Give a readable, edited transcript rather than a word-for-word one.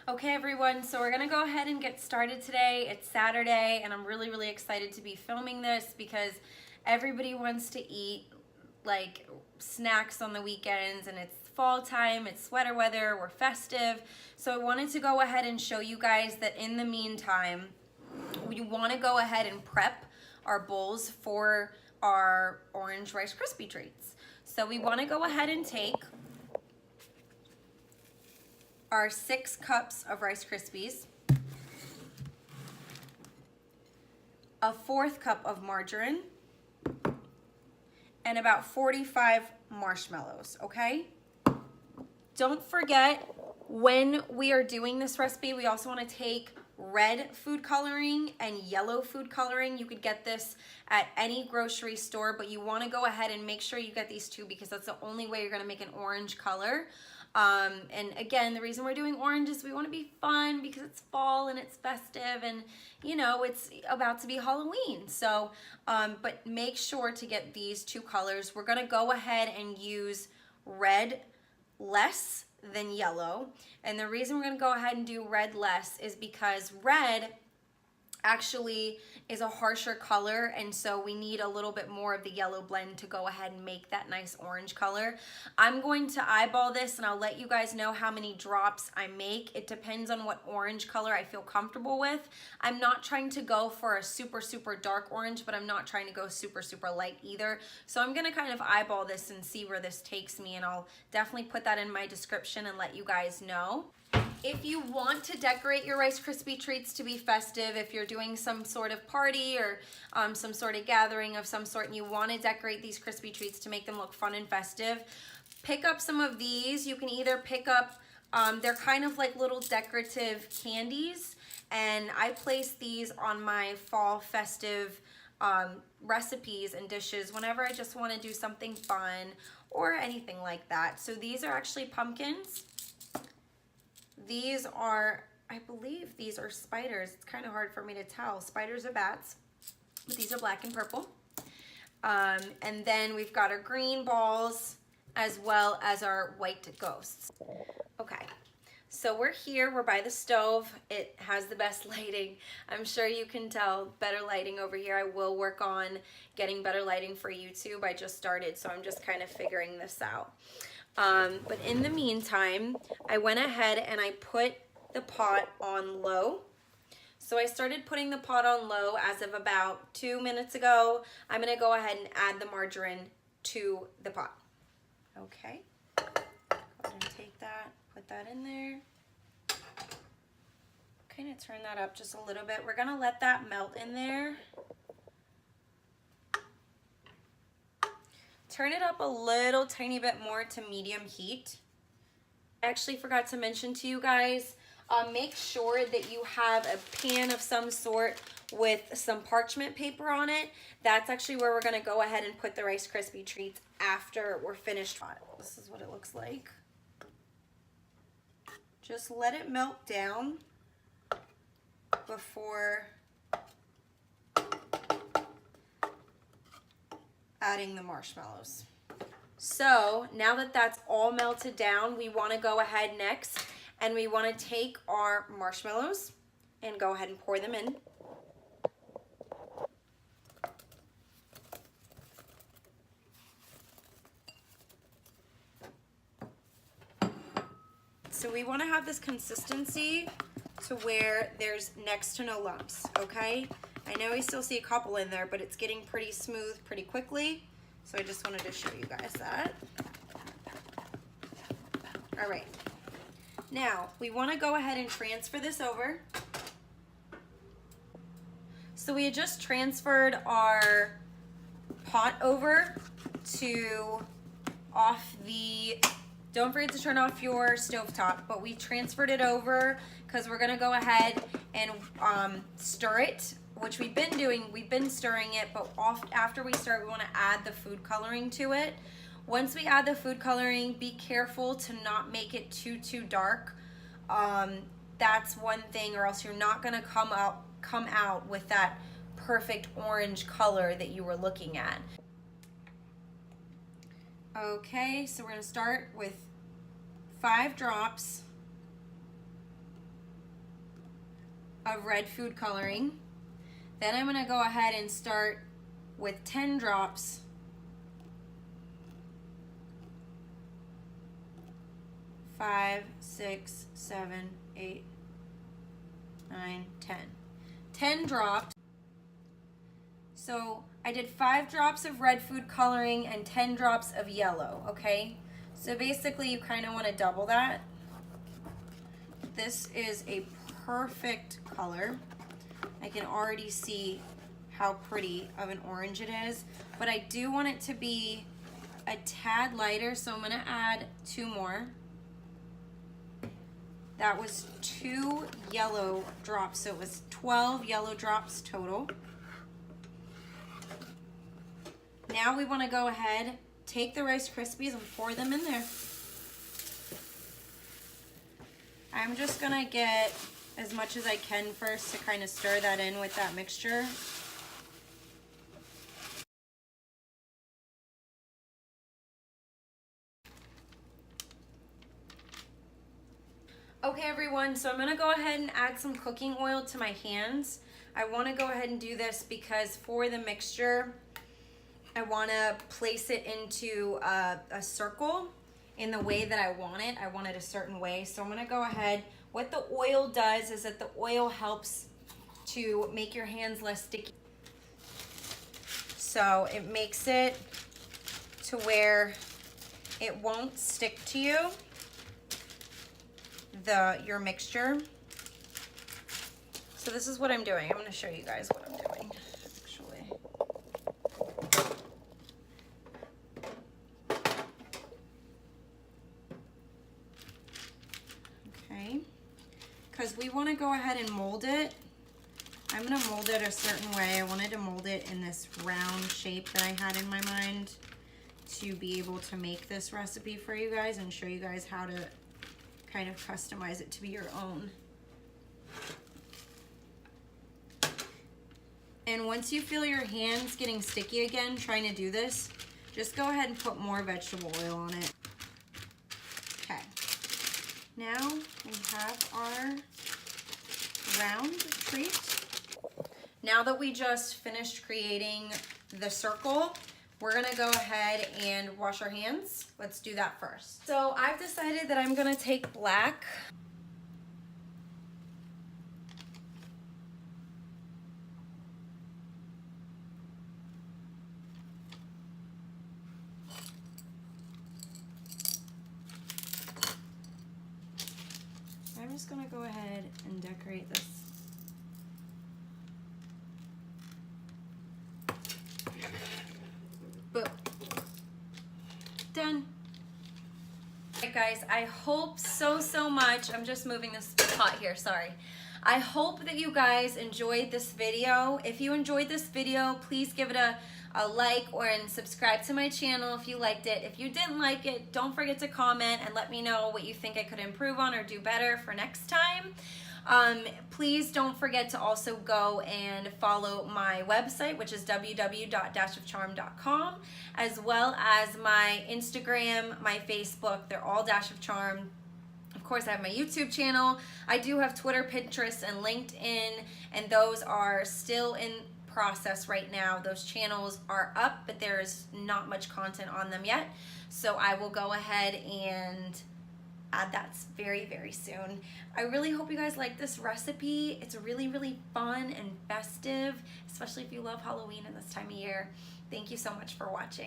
Okay everyone, so we're gonna go ahead and get started today. It's Saturday and I'm really excited to be filming this because everybody wants to eat like snacks on the weekends and it's fall time, it's sweater weather, we're festive. So I wanted to go ahead and show you guys that in the meantime, we wanna go ahead and prep our bowls for our orange Rice Krispy Treats. So we wanna go ahead and take our 6 cups of Rice Krispies, a 1/4 cup of margarine, and about 45 marshmallows, okay? Don't forget, when we are doing this recipe, we also want to take red food coloring and yellow food coloring. You could get this at any grocery store, but you want to go ahead and make sure you get these two because that's the only way you're going to make an orange color. And again, the reason we're doing orange is we want to be fun because it's fall and it's festive and, you know, it's about to be Halloween. So, but make sure to get these 2 colors. We're going to go ahead and use red less than yellow. And the reason we're going to go ahead and do red less is because red actually is a harsher color, and so we need a little bit more of the yellow blend to go ahead and make that nice orange color. I'm going to eyeball this and I'll let you guys know how many drops I make. It depends on what orange color I feel comfortable with. I'm not trying to go for a super dark orange, but I'm not trying to go super light either. So I'm gonna kind of eyeball this and see where this takes me, and I'll definitely put that in my description and let you guys know. If you want to decorate your Rice Krispy Treats to be festive, if you're doing some sort of party or some sort of gathering of some sort and you want to decorate these Krispy Treats to make them look fun and festive, pick up some of these. You can either pick up, they're kind of like little decorative candies, and I place these on my fall festive recipes and dishes whenever I just want to do something fun or anything like that. So these are actually pumpkins. These are, I believe these are spiders. It's kind of hard for me to tell. Spiders or bats, but these are black and purple. And then we've got our green balls as well as our white ghosts. Okay, so we're here, we're by the stove. It has the best lighting. I'm sure you can tell, better lighting over here. I will work on getting better lighting for YouTube. I just started, so I'm just kind of figuring this out. But in the meantime, I went ahead and I put the pot on low. So I started putting the pot on low as of about 2 minutes ago. I'm gonna go ahead and add the margarine to the pot. Okay, go ahead and take that, put that in there. Kind of turn that up just a little bit. We're gonna let that melt in there. Turn it up a little tiny bit more to medium heat. I actually forgot to mention to you guys, make sure that you have a pan of some sort with some parchment paper on it. That's actually where we're gonna go ahead and put the Rice Krispy Treats after we're finished. This is what it looks like. Just let it melt down before adding the marshmallows. So now that that's all melted down, we want to go ahead next and we want to take our marshmallows and go ahead and pour them in. So we want to have this consistency to where there's next to no lumps, okay? I know we still see a couple in there, but it's getting pretty smooth pretty quickly. So I just wanted to show you guys that. All right. Now, we want to go ahead and transfer this over. So we had just transferred our pot over to off the, don't forget to turn off your stovetop, but we transferred it over because we're going to go ahead and stir it, which we've been doing. We've been stirring it, but after we stir it, we want to add the food coloring to it. Once we add the food coloring, be careful to not make it too dark. That's one thing, or else you're not going to come out with that perfect orange color that you were looking at. Okay, so we're going to start with 5 drops of red food coloring. Then I'm gonna go ahead and start with 10 drops five, 6, 7, 8, 9, 10. 10 drops. So I did 5 drops of red food coloring and 10 drops of yellow, okay? So basically you kind of want to double that. This is a perfect color. I can already see how pretty of an orange it is, but I do want it to be a tad lighter, so I'm gonna add 2 more. That was 2 yellow drops, so it was 12 yellow drops total. Now we want to go ahead, take the Rice Krispies and pour them in there. I'm just gonna get as much as I can first to kind of stir that in with that mixture. Okay everyone, so I'm gonna go ahead and add some cooking oil to my hands. I wanna go ahead and do this because for the mixture, I wanna place it into a circle in the way that I want it. I want it a certain way. So I'm gonna go ahead. What the oil does is that the oil helps to make your hands less sticky. So it makes it to where it won't stick to you, your mixture. So this is what I'm doing. I'm gonna show you guys what I'm doing, actually. Okay, because we wanna go ahead and mold it. I'm gonna mold it a certain way. I wanted to mold it in this round shape that I had in my mind to be able to make this recipe for you guys and show you guys how to kind of customize it to be your own. And once you feel your hands getting sticky again trying to do this, just go ahead and put more vegetable oil on it. Okay, now we have our round treat. Now that we just finished creating the circle, we're gonna go ahead and wash our hands. Let's do that first. So I've decided that I'm gonna take black. I'm just gonna go ahead and decorate this. Boom. Done. Alright guys, I hope so much. I'm just moving this pot here, sorry. I hope that you guys enjoyed this video. If you enjoyed this video, please give it a like and subscribe to my channel if you liked it. If you didn't like it, don't forget to comment and let me know what you think I could improve on or do better for next time. Please don't forget to also go and follow my website, which is www.dashofcharm.com, as well as my Instagram, my Facebook. They're all Dash of Charm. Of course, I have my YouTube channel. I do have Twitter, Pinterest, and LinkedIn, and those are still in process right now. Those channels are up, but there's not much content on them yet. So I will go ahead and add that very soon. I really hope you guys like this recipe. It's really fun and festive, especially if you love Halloween and this time of year. Thank you so much for watching.